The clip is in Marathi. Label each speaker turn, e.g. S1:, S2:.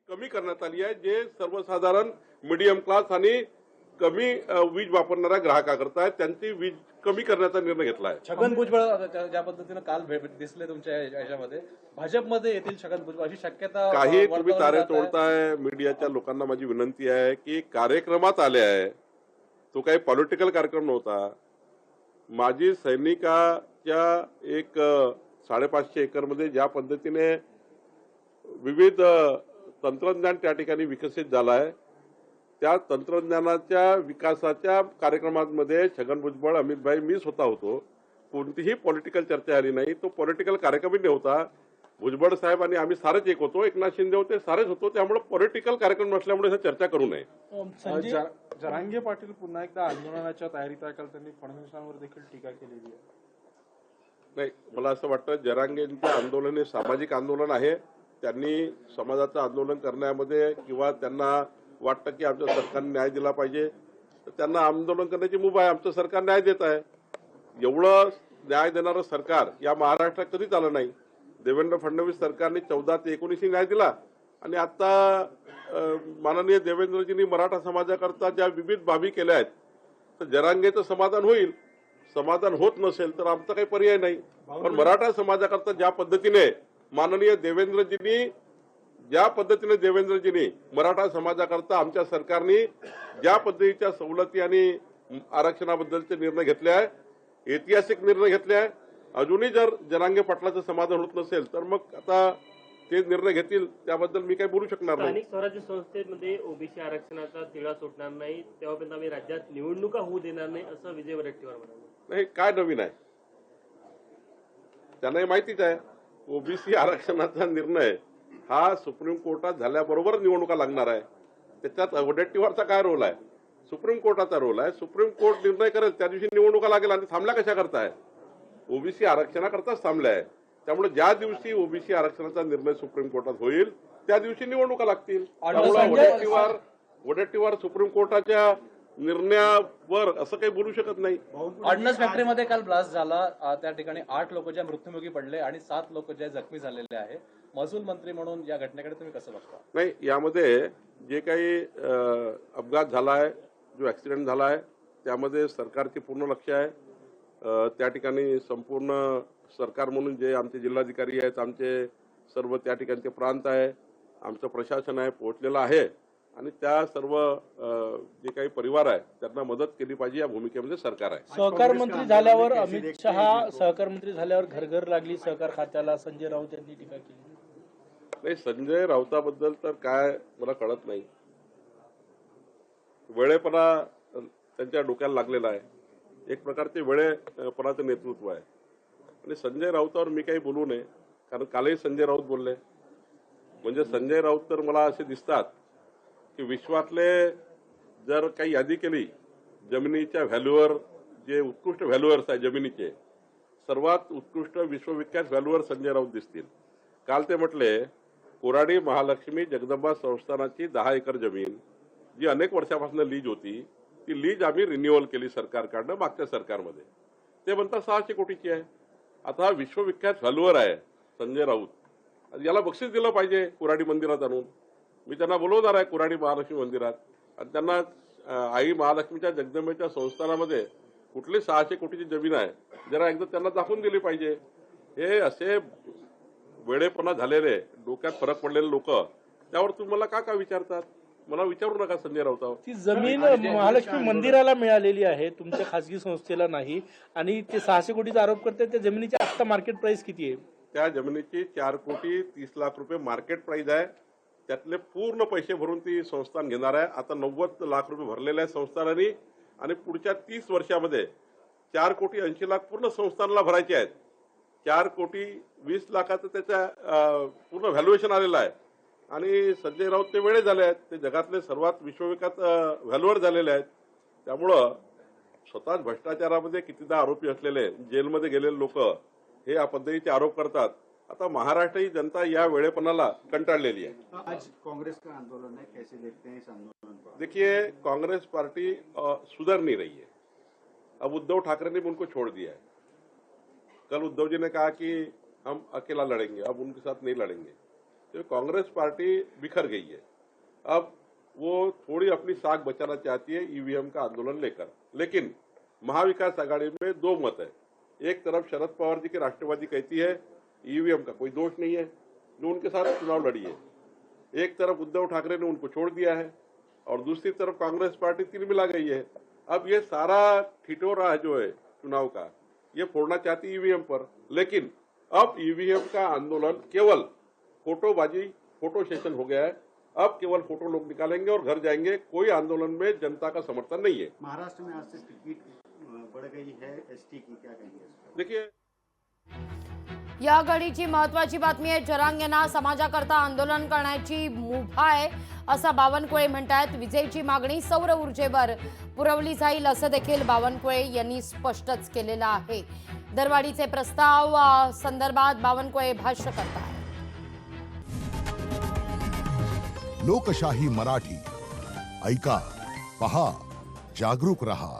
S1: कमी करण्यात आली आहे, जे सर्वसाधारण मिडियम क्लास आणि कमी वीज वापरणाऱ्या ग्राहकाकरता आहे, त्यांची वीज कमी करण्याचा निर्णय घेतला आहे.
S2: छगन भुजबळ ज्या पद्धतीनं काल दिसले तुमच्या याच्यामध्ये, भाजपमध्ये येतील छगन भुजबळ अशी शक्यता
S1: काही तुम्ही
S2: वर्तवली
S1: तारे
S2: जात आहे.
S1: तोडताय. मीडियाच्या लोकांना माझी विनंती आहे की कार्यक्रमात आले आहे, तो काही पॉलिटिकल कार्यक्रम नव्हता. माजी सैनिकाच्या एक 550 एकरमध्ये ज्या पद्धतीने विविध तंत्रज्ञान त्या ठिकाणी विकसित झालं आहे, त्या तंत्रज्ञानाच्या विकासाच्या कार्यक्रमांमध्ये छगन भुजबळ, अमित भाई, मी स्वतः होतो. कोणतीही पॉलिटिकल चर्चा आली नाही. तो पॉलिटिकल कार्यक्रमही नव्हता. भुजबळ साहेब आणि आम्ही सारेच एक होतो, एकनाथ शिंदे होते, सारेच होतो. त्यामुळे पॉलिटिकल कार्यक्रम नसल्यामुळे हे चर्चा करू नये.
S3: जरांगे पाटील पुन्हा एकदा आंदोलनाच्या तयारीत आहे. काल त्यांनी फडणवीसांवर देखील टीका केलेली आहे.
S1: नाही, मला असं वाटतं जरांगेंचं आंदोलन हे सामाजिक आंदोलन आहे. त्यांनी समाजाचं आंदोलन करण्यामध्ये किंवा त्यांना वाटतं की आमच्या सरकारने न्याय दिला पाहिजे, तर त्यांना आंदोलन करण्याची मुभा आहे. आमचं सरकार न्याय देत आहे. एवढं न्याय देणारं सरकार या महाराष्ट्रात कधीच आलं नाही. देवेंद्र फडणवीस सरकारने 14 ते 19 न्याय दिला आणि आता माननीय देवेंद्रजींनी मराठा समाजाकरता ज्या विविध बाबी केल्या आहेत, तर जरांगेचं समाधान होईल. समाधान होत नसेल तर आमचा काही पर्याय नाही. पण मराठा समाजाकरता ज्या पद्धतीने माननीय देवेंद्रजींनी मराठा समाजाकरता आमच्या सरकारने ज्या पद्धतीच्या सवलती आणि आरक्षणाबद्दलचे निर्णय घेतले आहे, ऐतिहासिक निर्णय घेतले आहे. अजूनही जर जरांगे पाटलाचं समाधान होत नसेल तर मग आता ते निर्णय घेतील, त्याबद्दल मी काही बोलू शकणार नाही.
S4: स्थानिक स्वराज्य संस्थेमध्ये ओबीसी आरक्षणाचा तिळा सुटणार नाही, तेव्हापर्यंत आम्ही राज्यात निवडणुका होऊ देणार नाही, असं विजय वडेट्टीवार म्हणाले.
S1: नाही, काय नवीन आहे? त्यांनाही माहितीच आहे. ओबीसी आरक्षणाचा निर्णय हा सुप्रीम कोर्टात झाल्याबरोबर निवडणुका लागणार आहे. त्याच्यात वडेट्टीवारचा काय रोल आहे? सुप्रीम कोर्टाचा रोल आहे. सुप्रीम कोर्ट निर्णय करेल त्या दिवशी निवडणुका लागेल. आणि थांबल्या कशा करताय? ओबीसी आरक्षणाकरताच थांबल्या आहे. त्यामुळे ज्या दिवशी ओबीसी आरक्षणाचा निर्णय सुप्रीम कोर्टात होईल त्या दिवशी निवडणुका लागतील. वडेट्टीवार सुप्रीम कोर्टाच्या निर्णयावर असं काही बोलू शकत नाही.
S2: ऑर्डनन्स फॅक्टरीमध्ये काल ब्लास्ट झाला, त्या ठिकाणी 8 लोक ज्या मृत्युमुखी पडले आणि 7 लोक ज्या जखमी झालेले आहे. महसूल मंत्री म्हणून या घटनेकडे तुम्ही कसं बघता?
S1: नाही, यामध्ये जे काही अपघात झाला आहे, जो ऍक्सिडेंट झाला आहे, त्यामध्ये सरकारचे पूर्ण लक्ष आहे. त्या ठिकाणी संपूर्ण सरकार म्हणून जे आमचे जिल्हाधिकारी आहेत, आमचे सर्व त्या ठिकाणचे प्रांत आहे, आमचं प्रशासन आहे, पोहोचलेलं आहे. आणि त्या सर्व जे काही परिवार आहे त्यांना मदत केली पाहिजे या भूमिकेमध्ये सरकार आहे.
S5: सहकार मंत्री झाल्यावर अमित शहा सहकार मंत्री झाल्यावर घर लागली सहकार खात्याला, संजय राऊत यांनी टीका केली.
S1: नाही, संजय राऊताबद्दल तर काय मला कळत नाही. वेळेपणा त्यांच्या डोक्याला लागलेला आहे. एक प्रकारचे वेळेपणाचं नेतृत्व आहे. आणि संजय राऊतावर मी काही बोलू नये, कारण कालही संजय राऊत बोलले. म्हणजे संजय राऊत तर मला असे दिसतात की विश्वातले जर काही यादी केली जमिनीच्या व्हॅल्यूवर, जे उत्कृष्ट व्हॅल्युअर्स आहे जमिनीचे, सर्वात उत्कृष्ट विश्वविख्यात व्हॅल्युअर संजय राऊत दिसतील. काल ते म्हटले कोराडी महालक्ष्मी जगदंबा संस्थानाची 10 एकर जमीन जी अनेक वर्षापासून लीज होती, ती लीज आम्ही रिन्युअल केली सरकारकडनं मागच्या सरकारमध्ये. ते म्हणतात 600 कोटीची आहे. आता हा विश्वविख्यात व्हॅल्युअर आहे संजय राऊत, याला बक्षीस दिलं पाहिजे कुराडी मंदिरात आणून. मी त्यांना बोलवणार आहे कुराडी महालक्ष्मी मंदिरात, आणि त्यांना आई महालक्ष्मीच्या जगदंबेच्या संस्थानामध्ये कुठली 600 कोटीची जमीन आहे जरा एकदा त्यांना दाखवून दिली पाहिजे. हे असे वेळेपणा झालेले, डोक्यात फरक पडलेले लोक त्यावर तुम्हाला का विचारतात? मला विचारू नका संजय राऊतावर.
S5: ती जमीन महालक्ष्मी मंदिराला मिळालेली आहे, तुमच्या खासगी संस्थेला नाही. आणि ते 600 कोटीचा आरोप करतात. त्या जमिनीची आता मार्केट प्राइस किती आहे?
S1: त्या जमिनीची 4,30,00,000 रुपये मार्केट प्राइस आहे. त्यातले पूर्ण पैसे भरून ती संस्थान घेणार आहे. आता 90 लाख रुपये भरलेले आहे संस्थानाने, आणि पुढच्या 30 वर्षामध्ये 4,80,00,000 पूर्ण संस्थानाला भरायचे आहेत. 4,20,00,000 त्याच्या पूर्ण व्हॅल्युएशन आलेलं आहे. आणि संजय राऊत ते वेळे झाले आहेत, ते जगातले सर्वात विश्वविख्यात व्हॅल्युअर झालेले आहेत. त्यामुळं स्वतःच भ्रष्टाचारामध्ये कितीदा आरोपी असलेले, जेलमध्ये गेलेले लोक हे या पद्धतीचे आरोप करतात. आता महाराष्ट्र ही जनता या वेळेपणाला कंटाळलेली आहे.
S6: आज कांग्रेस का आंदोलन है, कैसे देखते हैं इस आंदोलन को?
S1: देखिए, कांग्रेस पार्टी सुधर नहीं रही है. अब उद्धव ठाकरे ने भी उनको छोड़ दिया है. कल उद्धव जी ने कहा कि हम अकेला लड़ेंगे, अब उनके साथ नहीं लड़ेंगे. तो कांग्रेस पार्टी बिखर गई है। अब वो थोड़ी अपनी साख बचाना चाहती है ईवीएम का आंदोलन लेकर, लेकिन महाविकास आघाड़ी में दो मत है। एक तरफ शरद पवार जी की राष्ट्रवादी कहती है ईवीएम का कोई दोष नहीं है, जो उनके साथ चुनाव लड़ी है। एक तरफ उद्धव ठाकरे ने उनको छोड़ दिया है और दूसरी तरफ कांग्रेस पार्टी तिलमिला गई है। अब ये सारा ठिठोरा जो है चुनाव का, ये फोड़ना चाहती ईवीएम पर, लेकिन अब ईवीएम का आंदोलन केवल फोटोबाजी, फोटो सेशन हो गया है। अब केवल फोटो लोग निकालेंगे और घर जाएंगे। कोई आंदोलन में जनता का समर्थन नहीं है।
S6: महाराष्ट्र में आज से टिकट बढ़ गई है एसटी की, क्या कहेंगे इस पर?
S1: देखिए,
S7: या घडीची महत्वाची बातमी आहे। जरांगेंना समाजाकरता आंदोलन करण्याची मुभा आहे असं बावनकुळे म्हणतात। विजेची मागणी सौर ऊर्जेवर पुरवली जाईल असं देखील बावनकुळे यांनी स्पष्टच केलेलं आहे। दरवाढीचे प्रस्ताव संदर्भात बावनकुळे भाष्य करतात।
S8: लोकशाही मराठी ऐका, पहा, जागरूक रहा।